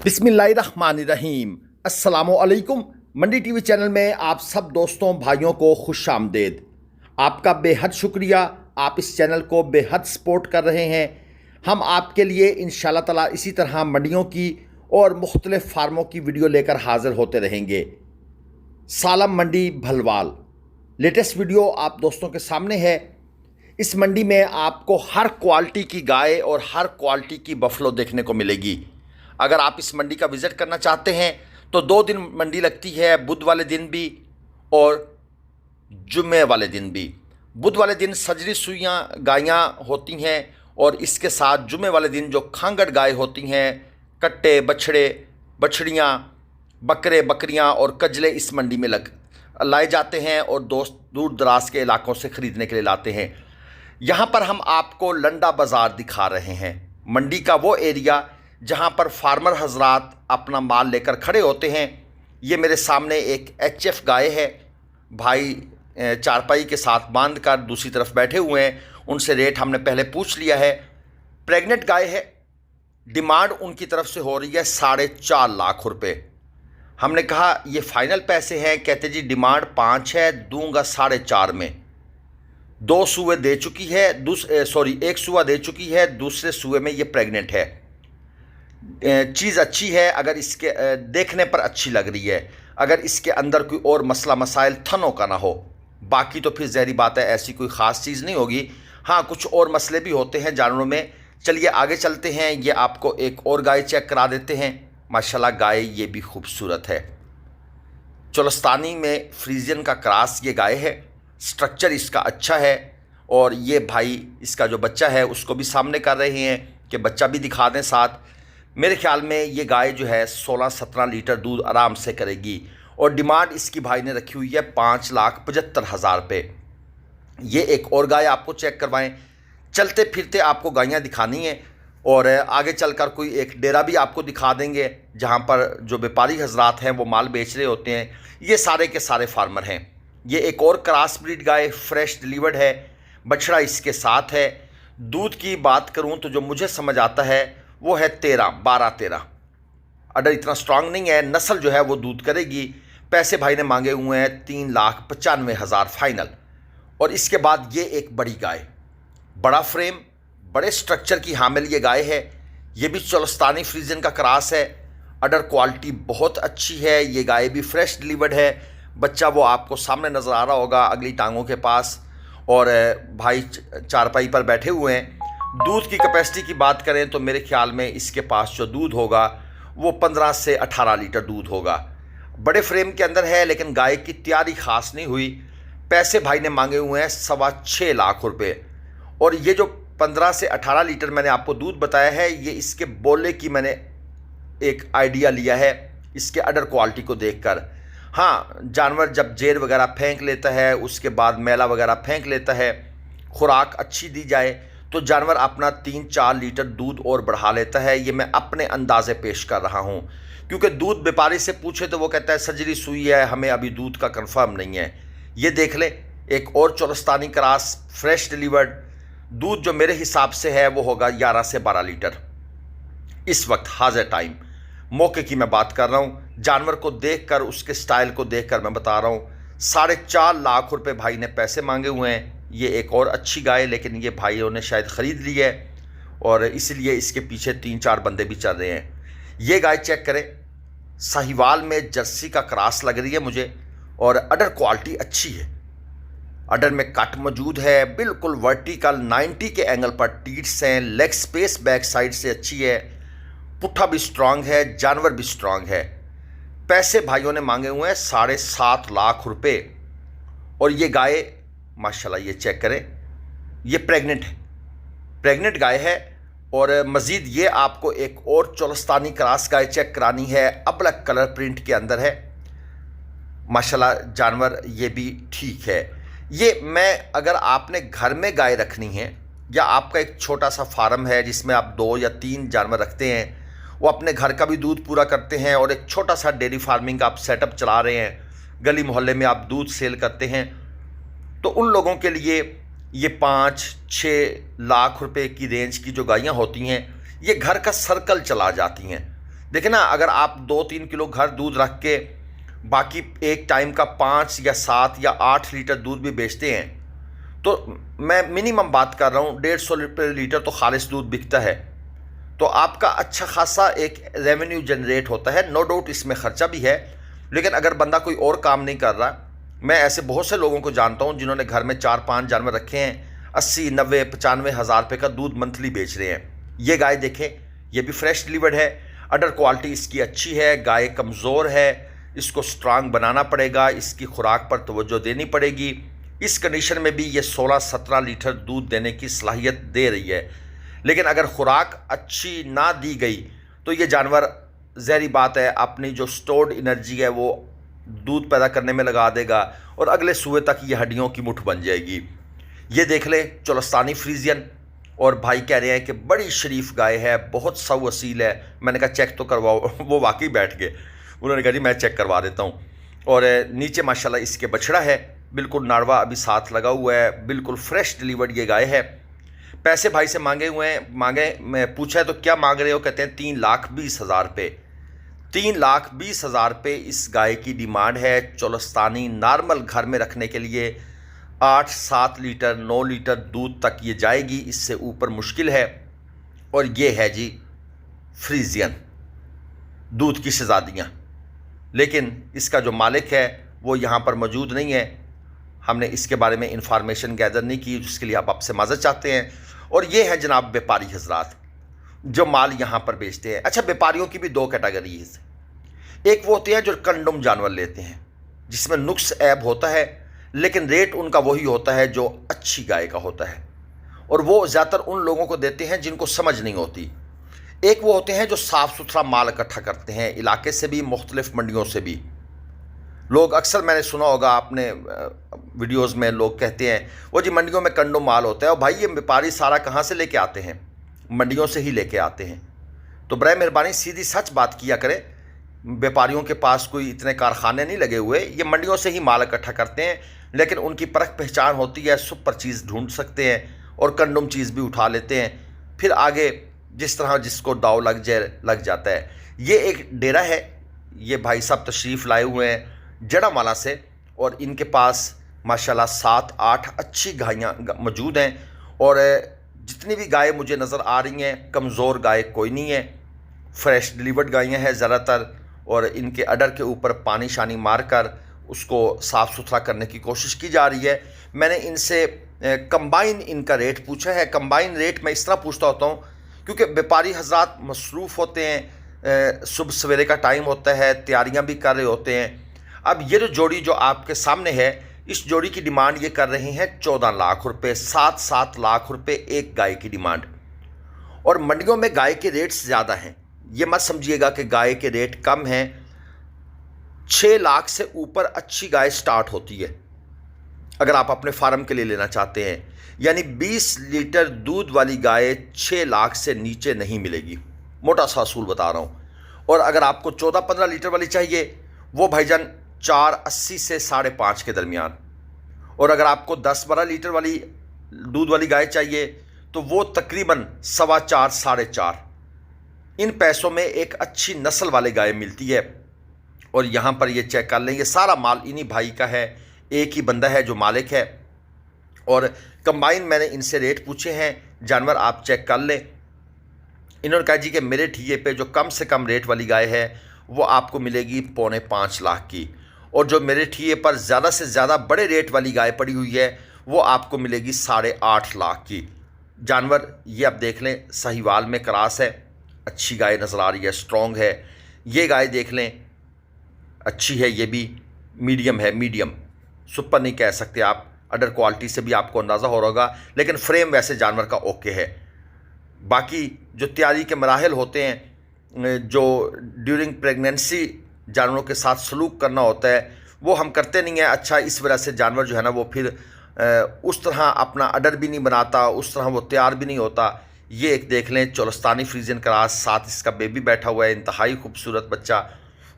बिस्मिल्लाहिर्रहमानिर्रहीम। अस्सलामुअलैकुम। मंडी TV channel में आप सब दोस्तों भाइयों को खुश आमदेद। आपका बेहद शुक्रिया, आप इस चैनल को बेहद सपोर्ट कर रहे हैं। हम आपके लिए इंशाल्लाह ताला इसी तरह मंडियों की और मुख्तलिफ फार्मों की वीडियो लेकर हाज़िर होते रहेंगे। सालम मंडी भलवाल लेटेस्ट वीडियो आप दोस्तों के सामने है। इस मंडी में आपको हर क्वालिटी की गाय और हर क्वालिटी की बफलो देखने को मिलेगी। अगर आप इस मंडी का विज़िट करना चाहते हैं तो 2 दिन मंडी लगती है, बुध वाले दिन भी और जुम्मे वाले दिन भी। बुध वाले दिन सजरी सुइयाँ गायें होती हैं और इसके साथ जुम्मे वाले दिन जो खांगड़ गाय होती हैं, कट्टे बछड़े बछड़ियाँ बकरे बकरियाँ और कजले इस मंडी में लाए जाते हैं और दोस्त दूर दराज के इलाकों से ख़रीदने के लिए लाते हैं। यहाँ पर हम आपको लंडा बाज़ार दिखा रहे हैं, मंडी का वो एरिया जहाँ पर फार्मर हजरात अपना माल लेकर खड़े होते हैं। ये मेरे सामने एक HF गाय है, भाई चारपाई के साथ बांध कर दूसरी तरफ बैठे हुए हैं। उनसे रेट हमने पहले पूछ लिया है। प्रेग्नेंट गाय है, डिमांड उनकी तरफ से हो रही है 4.5 लाख रुपए। हमने कहा ये फाइनल पैसे हैं, कहते जी डिमांड 5 है, दूंगा 4.5 में। 2 सुए दे चुकी है, 1 सुआ दे चुकी है, दूसरे सुए में ये प्रेग्नेंट है। चीज़ अच्छी है, अगर इसके देखने पर अच्छी लग रही है, अगर इसके अंदर कोई और मसला मसाइल थनों का ना हो, बाकी तो फिर ज़हरी बात है ऐसी कोई ख़ास चीज़ नहीं होगी। हाँ, कुछ और मसले भी होते हैं जानवरों में। चलिए आगे चलते हैं, ये आपको एक और गाय चेक करा देते हैं। माशाल्लाह गाय ये भी खूबसूरत है, चोलस्तानी में फ्रीजियन का क्रॉस ये गाय है। स्ट्रक्चर इसका अच्छा है और ये भाई इसका जो बच्चा है उसको भी सामने कर रहे हैं कि बच्चा भी दिखा दें साथ। मेरे ख्याल में ये गाय जो है 16-17 लीटर दूध आराम से करेगी और डिमांड इसकी भाई ने रखी हुई है 5,75,000 रुपये। ये एक और गाय आपको चेक करवाएं। चलते फिरते आपको गायें दिखानी है और आगे चलकर कोई एक डेरा भी आपको दिखा देंगे जहाँ पर जो व्यापारी हजरात हैं वो माल बेच रहे होते हैं। ये सारे के सारे फार्मर हैं। ये एक और क्रॉस ब्रीड गाय फ्रेश डिलीवर्ड है, बछड़ा इसके साथ है। दूध की बात करूँ तो जो मुझे समझ आता है वो है 12-13। अडर इतना स्ट्रांग नहीं है, नस्ल जो है वो दूध करेगी। पैसे भाई ने मांगे हुए हैं 3,95,000 फाइनल। और इसके बाद ये एक बड़ी गाय, बड़ा फ्रेम, बड़े स्ट्रक्चर की हामिल ये गाय है। ये भी चोलस्तानी फ्रीजियन का क्रॉस है। अडर क्वालिटी बहुत अच्छी है। ये गाय भी फ्रेश डिलीवर्ड है। बच्चा वो आपको सामने नज़र आ रहा होगा अगली टांगों के पास, और भाई चारपाई पर बैठे हुए हैं। दूध की कैपेसिटी की बात करें तो मेरे ख्याल में इसके पास जो दूध होगा वो 15 से 18 लीटर दूध होगा। बड़े फ्रेम के अंदर है लेकिन गाय की तैयारी ख़ास नहीं हुई। पैसे भाई ने मांगे हुए हैं 6.25 लाख रुपए। और ये जो 15 से 18 लीटर मैंने आपको दूध बताया है, ये इसके बोले की मैंने एक आइडिया लिया है इसके अडर क्वालिटी को देखकर। हाँ, जानवर जब जेर वगैरह फेंक लेता है, उसके बाद मैला वगैरह फेंक लेता है, खुराक अच्छी दी जाए तो जानवर अपना 3-4 लीटर दूध और बढ़ा लेता है। ये मैं अपने अंदाज़े पेश कर रहा हूँ, क्योंकि दूध व्यापारी से पूछे तो वो कहता है सजरी सुई है, हमें अभी दूध का कंफर्म नहीं है। ये देख ले, एक और चोलस्तानी क्रॉस फ्रेश डिलीवर्ड, दूध जो मेरे हिसाब से है वो होगा 11 से 12 लीटर इस वक्त हाजिर टाइम। मौके की मैं बात कर रहा हूँ, जानवर को देखकर, उसके स्टाइल को देखकर मैं बता रहा हूँ। 4.5 लाख रुपए भाई ने पैसे मांगे हुए हैं। ये एक और अच्छी गाय, लेकिन ये भाइयों ने शायद ख़रीद ली है और इसलिए इसके पीछे 3-4 बंदे भी चल रहे हैं। ये गाय चेक करें, साहिवाल में जर्सी का क्रॉस लग रही है मुझे और अडर क्वालिटी अच्छी है। अडर में कट मौजूद है, बिल्कुल वर्टिकल 90 के एंगल पर टीट्स हैं। लेग स्पेस बैक साइड से अच्छी है, पुट्ठा भी स्ट्रांग है, जानवर भी स्ट्रांग है। पैसे भाइयों ने मांगे हुए हैं 7.5 लाख रुपए। और ये गाय माशाल्लाह ये चेक करें, ये प्रेग्नेंट है, प्रेग्नेंट गाय है। और मज़ीद ये आपको एक और चोलस्तानी क्रॉस गाय चेक करानी है, अबलक कलर प्रिंट के अंदर है। माशाल्लाह जानवर ये भी ठीक है। ये मैं, अगर आपने घर में गाय रखनी है या आपका एक छोटा सा फार्म है जिसमें आप 2 या 3 जानवर रखते हैं, वो अपने घर का भी दूध पूरा करते हैं और एक छोटा सा डेयरी फार्मिंग का आप सेटअप चला रहे हैं, गली मोहल्ले में आप दूध सेल करते हैं, तो उन लोगों के लिए ये 5-6 लाख रुपए की रेंज की जो गायें होती हैं, ये घर का सर्कल चला जाती हैं। देखिए ना, अगर आप 2-3 किलो घर दूध रख के बाकी एक टाइम का 5 या 7 या 8 लीटर दूध भी बेचते हैं, तो मैं मिनिमम बात कर रहा हूँ 150 लीटर तो खालिश दूध बिकता है। तो आपका अच्छा खासा एक रेवेन्यू जनरेट होता है। नो डाउट इसमें ख़र्चा भी है, लेकिन अगर बंदा कोई और काम नहीं कर रहा, मैं ऐसे बहुत से लोगों को जानता हूँ जिन्होंने घर में 4-5 जानवर रखे हैं, 80-90-95 हज़ार रुपये का दूध मंथली बेच रहे हैं। ये गाय देखें, ये भी फ्रेश डिलीवर्ड है, अडर क्वालिटी इसकी अच्छी है, गाय कमज़ोर है, इसको स्ट्रांग बनाना पड़ेगा, इसकी खुराक पर तवज्जो देनी पड़ेगी। इस कंडीशन में भी ये 16-17 लीटर दूध देने की सलाहियत दे रही है। लेकिन अगर खुराक अच्छी ना दी गई तो ये जानवर, ज़हरी बात है, अपनी जो स्टोर्ड एनर्जी है वो दूध पैदा करने में लगा देगा और अगले सूबे तक ये हड्डियों की मुठ बन जाएगी। ये देख ले चोलस्तानी फ्रीजियन, और भाई कह रहे हैं कि बड़ी शरीफ गाय है, बहुत सऊ असील है। मैंने कहा चेक तो करवाओ। वो वाकई बैठ गए, उन्होंने कहा जी मैं चेक करवा देता हूँ। और नीचे माशाल्लाह इसके बछड़ा है, बिल्कुल नाड़वा अभी साथ लगा हुआ है, बिल्कुल फ्रेश डिलीवर्ड ये गाय है। पैसे भाई से मांगे हुए हैं, मैं पूछा है तो क्या मांग रहे हो, कहते हैं 3,20,000 रुपये। 3,20,000 रुपये इस गाय की डिमांड है। चोलस्तानी नॉर्मल घर में रखने के लिए 8-7 लीटर 9 लीटर दूध तक ये जाएगी, इससे ऊपर मुश्किल है। और ये है जी फ्रीजियन, दूध की शहजादियाँ। लेकिन इसका जो मालिक है वो यहाँ पर मौजूद नहीं है, हमने इसके बारे में इंफॉर्मेशन गैदर नहीं की, जिसके लिए आप आपसे माज़रत चाहते हैं। और ये है जनाब व्यापारी हजरात जो माल यहाँ पर बेचते हैं। अच्छा, व्यापारियों की भी 2 कैटेगरीज, एक वो होते हैं जो कंडम जानवर लेते हैं जिसमें नुक्स ऐब होता है, लेकिन रेट उनका वही होता है जो अच्छी गाय का होता है, और वो ज़्यादातर उन लोगों को देते हैं जिनको समझ नहीं होती। एक वो होते हैं जो साफ़ सुथरा माल इकट्ठा करते हैं, इलाके से भी, मुख्तलिफ मंडियों से भी। लोग अक्सर, मैंने सुना होगा अपने वीडियोस में, लोग कहते हैं वो जी मंडियों में कंडो माल होता है। और भाई ये व्यापारी सारा कहाँ से लेके आते हैं? मंडियों से ही लेके आते हैं। तो बराए मेहरबानी सीधी सच बात किया करें, व्यापारियों के पास कोई इतने कारखाने नहीं लगे हुए, ये मंडियों से ही माल इकट्ठा करते हैं। लेकिन उनकी परख पहचान होती है, सुपर चीज़ ढूंढ सकते हैं और कंडम चीज़ भी उठा लेते हैं, फिर आगे जिस तरह जिसको दाव लग जाता है। ये एक डेरा है, ये भाई साहब तशरीफ़ लाए हुए हैं जड़ामाला से, और इनके पास माशाल्लाह 7-8 अच्छी गायें मौजूद हैं। और जितनी भी गायें मुझे नज़र आ रही हैं, कमज़ोर गाय कोई नहीं है, फ्रेश डिलीवर्ड गायें हैं ज़्यादातर। और इनके अडर के ऊपर पानी शानी मार कर उसको साफ़ सुथरा करने की कोशिश की जा रही है। मैंने इनसे कंबाइन इनका रेट पूछा है। कंबाइन रेट मैं इस तरह पूछता होता हूँ क्योंकि व्यापारी हजरात मसरूफ़ होते हैं, सुबह सवेरे का टाइम होता है, तैयारियाँ भी कर रहे होते हैं। अब ये जो जोड़ी जो आपके सामने है, इस जोड़ी की डिमांड ये कर रहे हैं 14 लाख रुपए, 7-7 लाख रुपए एक गाय की डिमांड। और मंडियों में गाय के रेट्स ज़्यादा हैं, ये मत समझिएगा कि गाय के रेट कम हैं। 6 लाख से ऊपर अच्छी गाय स्टार्ट होती है अगर आप अपने फार्म के लिए लेना चाहते हैं, यानी 20 लीटर दूध वाली गाय 6 लाख से नीचे नहीं मिलेगी, मोटा सा असूल बता रहा हूँ। और अगर आपको 14-15 लीटर वाली चाहिए, वो भाईजान 4.80 से 5.5 के दरमियान। और अगर आपको 10-12 लीटर वाली दूध वाली गाय चाहिए तो वो तकरीबन 4.25-4.5। इन पैसों में एक अच्छी नस्ल वाली गाय मिलती है। और यहाँ पर ये चेक कर लें, ये सारा माल इन्हीं भाई का है, एक ही बंदा है जो मालिक है। और कंबाइन मैंने इनसे रेट पूछे हैं, जानवर आप चेक कर लें। इन्होंने कहा जी कि मेरे ठिये पे जो कम से कम रेट वाली गाय है वो आपको मिलेगी 4.25 लाख की, और जो मेरे ठिये पर ज़्यादा से ज़्यादा बड़े रेट वाली गाय पड़ी हुई है वो आपको मिलेगी 8.5 लाख की। जानवर ये आप देख लें, साहिवाल में क्रॉस है, अच्छी गाय नज़र आ रही है, स्ट्रॉन्ग है। ये गाय देख लें, अच्छी है, ये भी मीडियम है, मीडियम सुपर नहीं कह सकते आप, अडर क्वालिटी से भी आपको अंदाज़ा हो रहा होगा, लेकिन फ्रेम वैसे जानवर का ओके है। बाकी जो तैयारी के मराहल होते हैं, जो ड्यूरिंग प्रेगनेंसी जानवरों के साथ सलूक करना होता है, वो हम करते नहीं हैं। अच्छा, इस वजह से जानवर जो है ना वो फिर उस तरह अपना अडर भी नहीं बनाता, उस तरह वो तैयार भी नहीं होता। ये एक देख लें, चोलस्तानी फ्रीजियन क्रॉस, साथ इसका बेबी बैठा हुआ है, इंतहाई खूबसूरत बच्चा।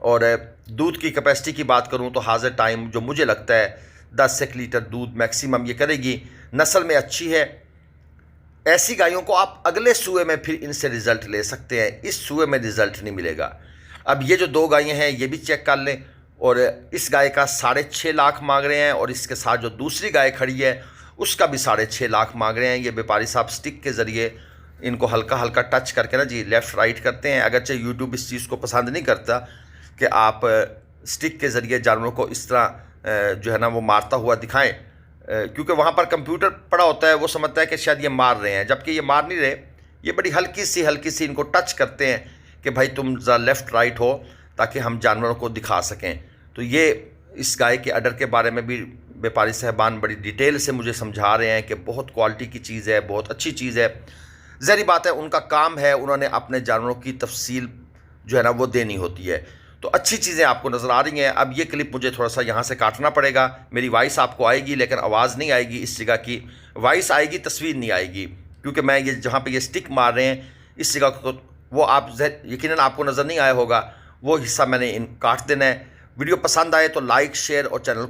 और दूध की कैपेसिटी की बात करूँ तो हाजिर टाइम जो मुझे लगता है 10 लीटर दूध मैक्सिमम ये करेगी। नस्ल में अच्छी है, ऐसी गायों को आप अगले सूए में फिर इनसे रिजल्ट ले सकते हैं, इस सूए में रिजल्ट नहीं मिलेगा। अब ये जो 2 गायें हैं ये भी चेक कर लें, और इस गाय का 6.5 लाख मांग रहे हैं, और इसके साथ जो दूसरी गाय खड़ी है उसका भी 6.5 लाख मांग रहे हैं। ये व्यापारी साहब स्टिक के ज़रिए इनको हल्का हल्का टच करके ना जी लेफ़्ट राइट करते हैं। अगरचे यूट्यूब इस चीज़ को पसंद नहीं करता कि आप स्टिक के ज़रिए जानवरों को इस तरह जो है ना वो मारता हुआ दिखाएं, क्योंकि वहाँ पर कंप्यूटर पड़ा होता है, वो समझता है कि शायद ये मार रहे हैं, जबकि ये मार नहीं रहे। ये बड़ी हल्की सी इनको टच करते हैं कि भाई तुम ज़रा लेफ़्ट राइट हो, ताकि हम जानवरों को दिखा सकें। तो ये इस गाय के अडर के बारे में भी व्यापारी साहबान बड़ी डिटेल से मुझे समझा रहे हैं कि बहुत क्वालिटी की चीज़ है, बहुत अच्छी चीज़ है। ज़ाहिर बात है उनका काम है, उन्होंने अपने जानवरों की तफसील जो है ना वो देनी होती है। तो अच्छी चीज़ें आपको नज़र आ रही हैं। अब ये क्लिप मुझे थोड़ा सा यहाँ से काटना पड़ेगा, मेरी वॉइस आपको आएगी लेकिन आवाज़ नहीं आएगी। इस जगह की वॉइस आएगी, तस्वीर नहीं आएगी, क्योंकि मैं ये जहाँ पे ये स्टिक मार रहे हैं इस जगह को वो आप यकीनन आपको नज़र नहीं आया होगा, वो हिस्सा मैंने काट देना है। वीडियो पसंद आए तो लाइक शेयर और चैनल को